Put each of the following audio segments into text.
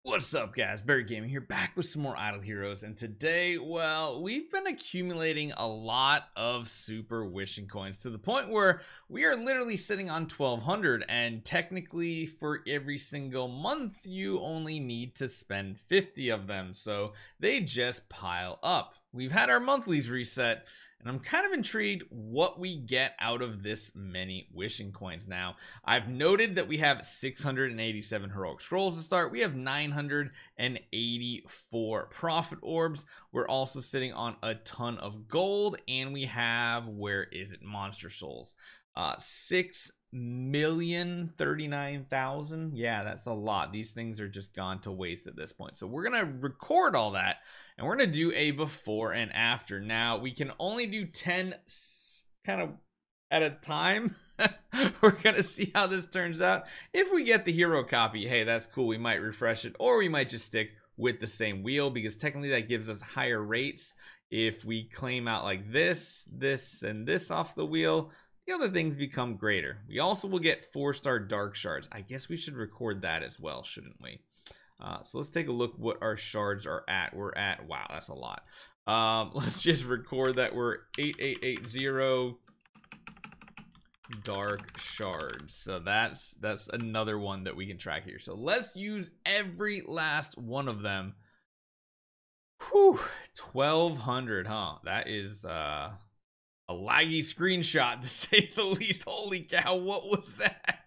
What's up, guys? Barry Gaming here, back with some more Idle Heroes, and today, well, we've been accumulating a lot of super wishing coins to the point where we are literally sitting on 1,200, and technically for every single month you only need to spend 50 of them, so they just pile up. We've had our monthlies reset, and I'm kind of intrigued what we get out of this many wishing coins. Now, I've noted that we have 687 heroic scrolls to start. We have 984 prophet orbs. We're also sitting on a ton of gold, and we have, where is it, monster souls. 6,039,000. Yeah, that's a lot. These things are just gone to waste at this point. So we're gonna record all that, and we're gonna do a before and after. Now, we can only do 10 kind of at a time. We're gonna see how this turns out. If we get the hero copy, hey, that's cool. We might refresh it, or we might just stick with the same wheel, because technically that gives us higher rates. If we claim out like this, and this off the wheel, the other things become greater. We also will get 4-star Dark Shards. I guess we should record that as well, shouldn't we? So let's take a look what our shards are at. We're at, wow, that's a lot. Let's just record that we're 8880 Dark Shards. So that's another one that we can track here. So let's use every last one of them. Whew, 1,200, huh? That is a laggy screenshot, to say the least. Holy cow, what was that?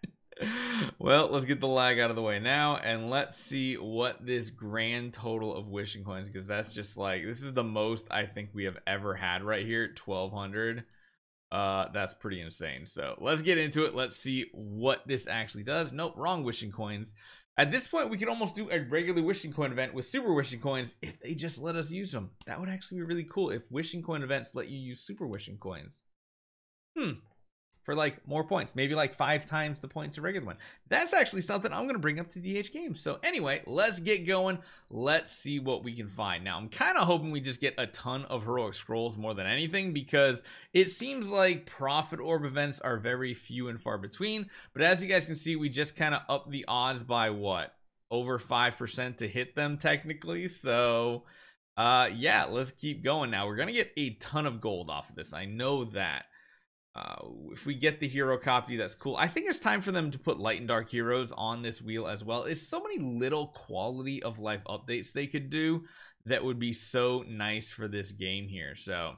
Well, let's get the lag out of the way now, and let's see what this grand total of wishing coins, because that's just like, this is the most I think we have ever had right here at 1,200. That's pretty insane. So let's get into it. Let's see what this actually does. Nope, wrong wishing coins. At this point, we could almost do a regular wishing coin event with super wishing coins if they just let us use them. That would actually be really cool if wishing coin events let you use super wishing coins. For like more points, maybe like 5 times the points of regular one. That's actually something I'm going to bring up to DH Games. So anyway, let's get going. Let's see what we can find. Now, I'm kind of hoping we just get a ton of heroic scrolls more than anything, because it seems like prophet orb events are very few and far between. But as you guys can see, we just kind of up the odds by what? Over 5% to hit them technically. So yeah, let's keep going. Now, we're going to get a ton of gold off of this. I know that. If we get the hero copy, that's cool. I think it's time for them to put light and dark heroes on this wheel as well. It's so many little quality of life updates they could do that would be so nice for this game here. So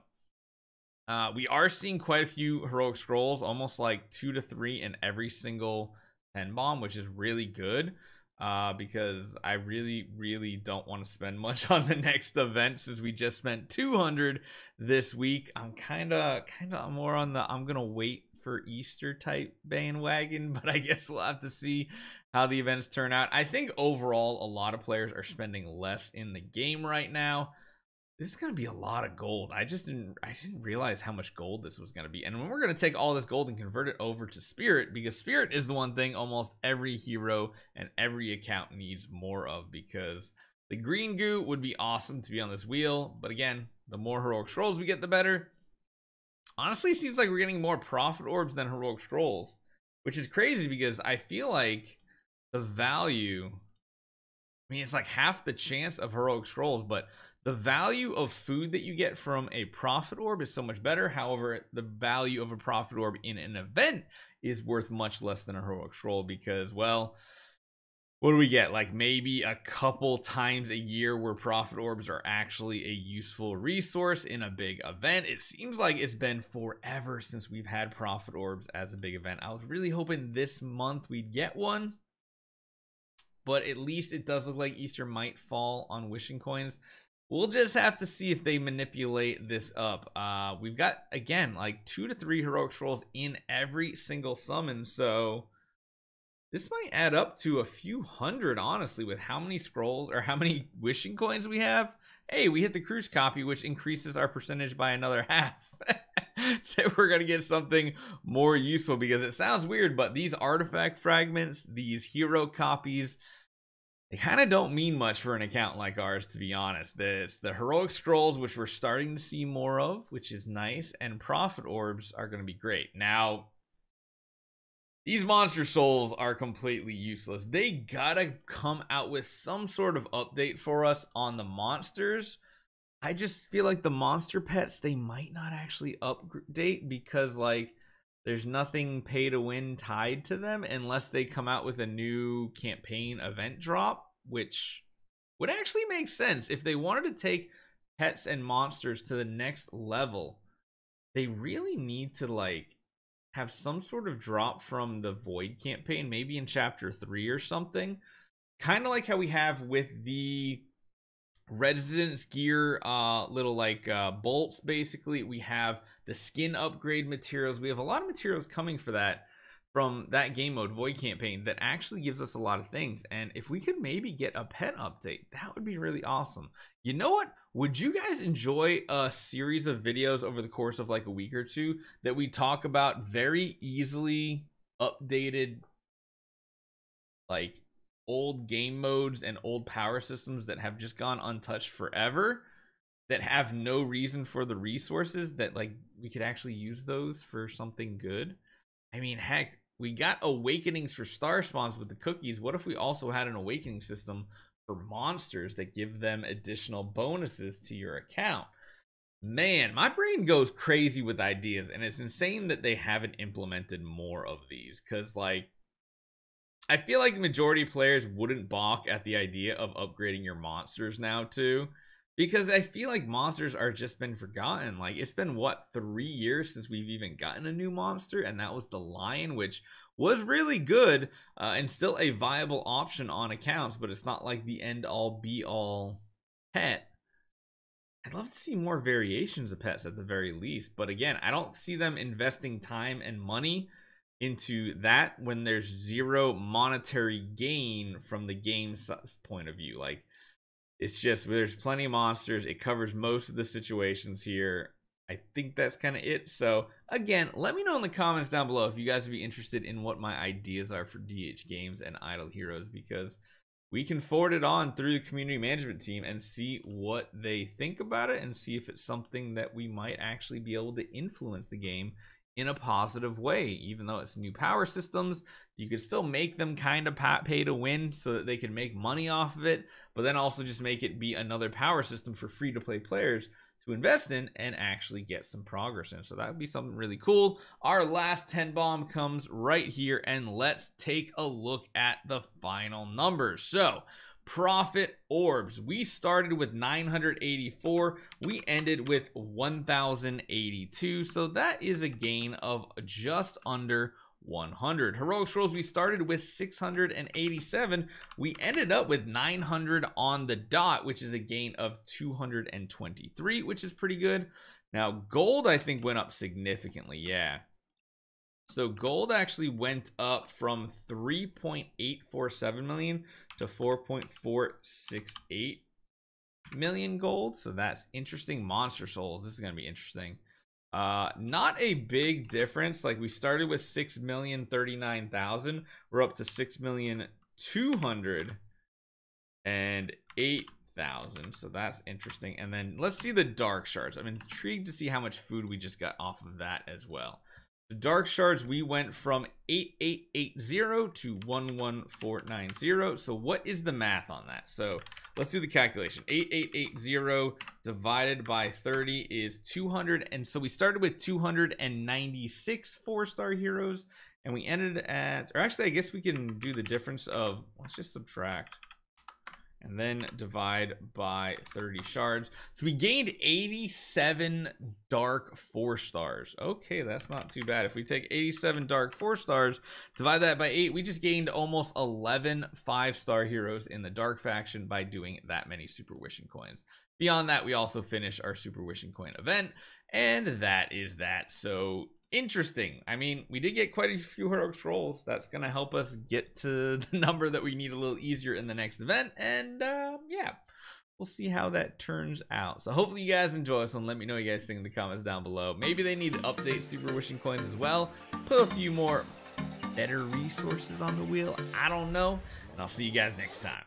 we are seeing quite a few heroic scrolls, almost like 2 to 3 in every single 10 bomb, which is really good. Because I really don't want to spend much on the next event, since we just spent 200 this week. I'm kind of more on the I'm gonna wait for Easter type bandwagon, but I guess we'll have to see how the events turn out. I think overall a lot of players are spending less in the game right now. This is going to be a lot of gold. I didn't realize how much gold this was going to be. And when we're going to take all this gold and convert it over to Spirit, because Spirit is the one thing almost every hero and every account needs more of, because the green goo would be awesome to be on this wheel. But again, the more heroic scrolls we get, the better. Honestly, it seems like we're getting more prophet orbs than heroic scrolls, which is crazy, because I feel like the value, I mean, it's like half the chance of heroic scrolls, but the value of food that you get from a prophet orb is so much better. However, the value of a prophet orb in an event is worth much less than a heroic scroll, because, well, what do we get? Like maybe a couple times a year where prophet orbs are actually a useful resource in a big event. It seems like it's been forever since we've had prophet orbs as a big event. I was really hoping this month we'd get one, but at least it does look like Easter might fall on wishing coins. We'll just have to see if they manipulate this up. We've got, again, like 2 to 3 heroic scrolls in every single summon, so this might add up to a few hundred, honestly, with how many scrolls or how many wishing coins we have. Hey, we hit the cruise copy, which increases our percentage by another half. That we're gonna get something more useful, because it sounds weird, but these artifact fragments, these hero copies, they kind of don't mean much for an account like ours, to be honest. The heroic scrolls, which we're starting to see more of, which is nice, and prophet orbs are going to be great. Now, These monster souls are completely useless. They gotta come out with some sort of update for us on the monsters. I just feel like the monster pets, they might not actually update because like there's nothing pay to win tied to them unless they come out with a new campaign event drop, which would actually make sense. If they wanted to take pets and monsters to the next level, they really need to like have some sort of drop from the Void campaign, maybe in chapter 3 or something. Kind of like how we have with the Residence Gear little like bolts. Basically, we have the skin upgrade materials. We have a lot of materials coming for that from that game mode Void campaign that actually gives us a lot of things. And if we could maybe get a pet update, that would be really awesome. You know what? Would you guys enjoy a series of videos over the course of like a week or two that we talk about very easily updated like old game modes and old power systems that have just gone untouched forever, that have no reason for the resources, that like we could actually use those for something good? I mean, heck, we got awakenings for star spawns with the cookies. What if we also had an awakening system for monsters that give them additional bonuses to your account? Man, my brain goes crazy with ideas, and it's insane that they haven't implemented more of these, because like I feel like the majority of players wouldn't balk at the idea of upgrading your monsters now too, because I feel like monsters are just been forgotten. Like it's been what, 3 years since we've even gotten a new monster, and that was the lion, which was really good and still a viable option on accounts, but it's not like the end all be all pet. I'd love to see more variations of pets at the very least, but again, I don't see them investing time and money into that when there's zero monetary gain from the game's point of view. Like it's just, there's plenty of monsters, it covers most of the situations here. I think that's kind of it. So again, let me know in the comments down below if you guys would be interested in what my ideas are for DH games and Idle Heroes, because we can forward it on through the community management team and see what they think about it, and see if it's something that we might actually be able to influence the game in a positive way. Even though it's new power systems, you could still make them kind of pay to win so that they can make money off of it, but then also just make it be another power system for free to play players to invest in and actually get some progress in. So that would be something really cool. Our last 10 bomb comes right here, and let's take a look at the final numbers. So Prophet Orbs, we started with 984, we ended with 1082, so that is a gain of just under 100. Heroic Scrolls, we started with 687, we ended up with 900 on the dot, which is a gain of 223, which is pretty good. Now gold, I think, went up significantly. Yeah, so gold actually went up from 3.847 million to 4.468 million gold. So that's interesting. Monster souls, this is going to be interesting. Not a big difference. Like we started with 6,039,000. We're up to 6,208,000. So that's interesting. And then let's see the Dark Shards. I'm intrigued to see how much food we just got off of that as well. The Dark Shards, we went from 8880 to 11490. So what is the math on that? So let's do the calculation. 8880 divided by 30 is 200. And so we started with 296 4-star heroes, and we ended at, or actually I guess we can do the difference of, let's just subtract and then divide by 30 shards. So we gained 87 dark 4-stars. Okay, that's not too bad. If we take 87 dark 4-stars, divide that by 8, we just gained almost 11 5-star heroes in the dark faction by doing that many super wishing coins. Beyond that, we also finished our super wishing coin event, and that is that. So interesting. I mean, we did get quite a few heroic scrolls. That's gonna help us get to the number that we need a little easier in the next event, and yeah, we'll see how that turns out. So hopefully you guys enjoy this one. Let me know what you guys think in the comments down below. Maybe they need to update super wishing coins as well, put a few more better resources on the wheel, I don't know, and I'll see you guys next time.